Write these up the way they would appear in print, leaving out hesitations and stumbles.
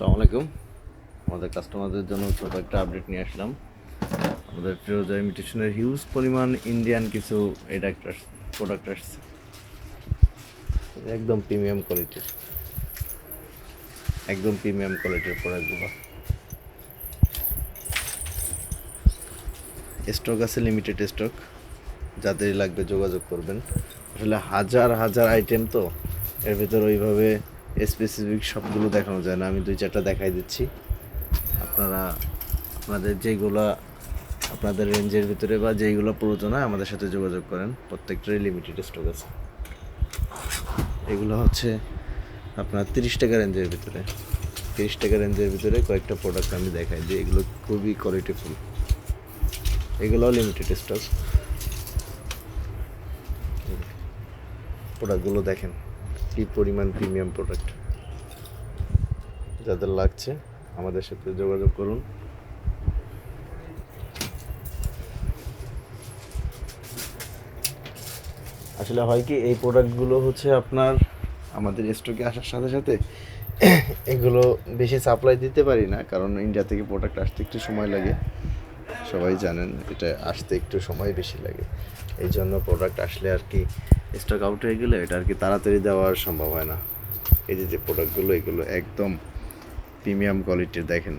আসসালামু আলাইকুম। আমাদের কাস্টমারদের জন্য ছোট একটা আপডেট নিয়ে আসলাম। আমাদের ফিরোজা ইমিটেশনের হিউজ পরিমাণ ইন্ডিয়ান কিছু প্রোডাক্ট আসছে, একদম প্রিমিয়াম কোয়ালিটির প্রোডাক্টগুলো। স্টক আছে, লিমিটেড স্টক, যাদেরই লাগবে যোগাযোগ করবেন। আসলে হাজার হাজার আইটেম, তো এর ভিতরে ওইভাবে স্পেসিফিক সবগুলো দেখানো যায় না। আমি 2-4টা দেখাই দিচ্ছি। আপনাদের যেগুলো আপনাদের রেঞ্জের ভিতরে বা যেইগুলো প্রয়োজন হয় আমাদের সাথে যোগাযোগ করেন। প্রত্যেকটারই লিমিটেড স্টক আছে। এগুলো হচ্ছে আপনার 30 টাকা রেঞ্জের ভিতরে কয়েকটা প্রোডাক্ট আমি দেখাই যে এগুলো খুবই কোয়ালিটিফুল। এগুলোও লিমিটেড স্টক। প্রোডাক্টগুলো দেখেন কী পরিমাণ প্রিমিয়াম প্রোডাক্ট। যাদের লাগছে আমাদের সাথে যোগাযোগ করুন। আসলে হয় কি, এই প্রোডাক্টগুলো হচ্ছে আপনার আমাদের স্টকে আসার সাথে সাথে এগুলো বেশি সাপ্লাই দিতে পারি না, কারণ ইন্ডিয়া থেকে প্রোডাক্ট আসতে একটু সময় লাগে। সবাই জানেন এটা আসতে একটু সময় বেশি লাগে। এই জন্য প্রোডাক্ট আসলে আর কি স্টক আউট হয়ে গেলে এটা আর কি তাড়াতাড়ি দেওয়ার সম্ভব হয় না। এই যে প্রোডাক্টগুলো, এগুলো একদম প্রিমিয়াম কোয়ালিটির। দেখেন,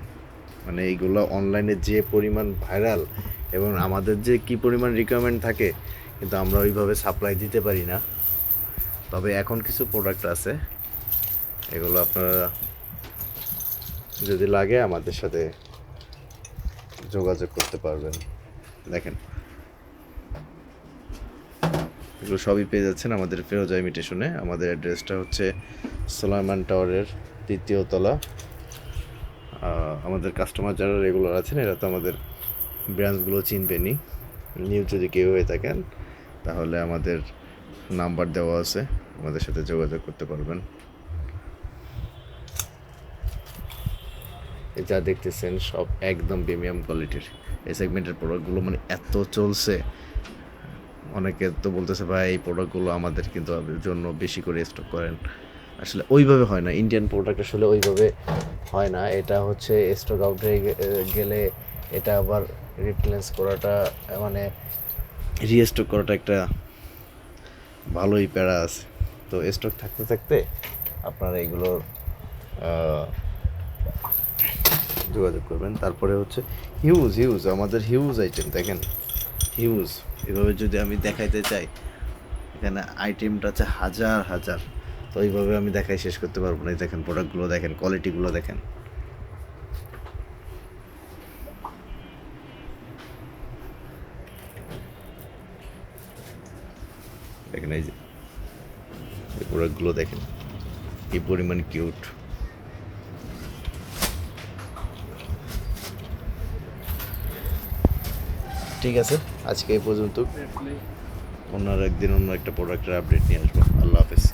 মানে এইগুলো অনলাইনে যে পরিমাণ ভাইরাল এবং আমাদের যে কী পরিমাণ রিকোয়ারমেন্ট থাকে, কিন্তু আমরা ওইভাবে সাপ্লাই দিতে পারি না। তবে এখন কিছু প্রোডাক্ট আছে, এগুলো আপনারা যদি লাগে আমাদের সাথে যোগাযোগ করতে পারবেন। দেখেন, এগুলো সবই পেয়ে যাচ্ছেন আমাদের ফিরোজা ইমিটেশনে। আমাদের অ্যাড্রেসটা হচ্ছে সুলাইমান টাওয়ারের 3য় তলা। আমাদের কাস্টমার যারা রেগুলার আছেন এরা তো আমাদের ব্রাঞ্চগুলো চিনবেনই। নিউ যদি কেউ হয়ে থাকেন তাহলে আমাদের নাম্বার দেওয়া আছে, আমাদের সাথে যোগাযোগ করতে পারবেন। যা দেখতেছেন সব একদম প্রিমিয়াম কোয়ালিটির। এই সেগমেন্টের প্রোডাক্টগুলো মানে এত চলছে, অনেকে তো বলতেছে ভাই এই প্রোডাক্টগুলো আমাদের কিন্তু জন্য বেশি করে স্টক করেন। আসলে ওইভাবে হয় না, ইন্ডিয়ান প্রোডাক্ট আসলে ওইভাবে হয় না। এটা হচ্ছে স্টক আউট হয়ে গেলে এটা আবার রিপ্লেস করাটা, মানে রিস্টক করাটা একটা ভালোই প্যারা আছে। তো স্টক থাকতে থাকতে আপনারা এইগুলোর যোগাযোগ করবেন। তারপরে হচ্ছে হিউজ আমাদের হিউজ আইটেম দেখেন, হিউজ। এভাবে যদি আমি দেখাইতে চাই, এখানে আইটেমটা আছে হাজার হাজার, তো এইভাবে আমি দেখাই শেষ করতে পারবো না। দেখেন প্রোডাক্টগুলো দেখেন, কোয়ালিটিগুলো দেখেন। দেখেন এই যে এই প্রোডাক্টগুলো দেখেন কি পরিমাণ কিউট। ঠিক আছে, আজকে এই পর্যন্ত। অন্য একদিন অন্য একটা প্রোডাক্টের আপডেট নিয়ে আসবো। আল্লাহ হাফেজ।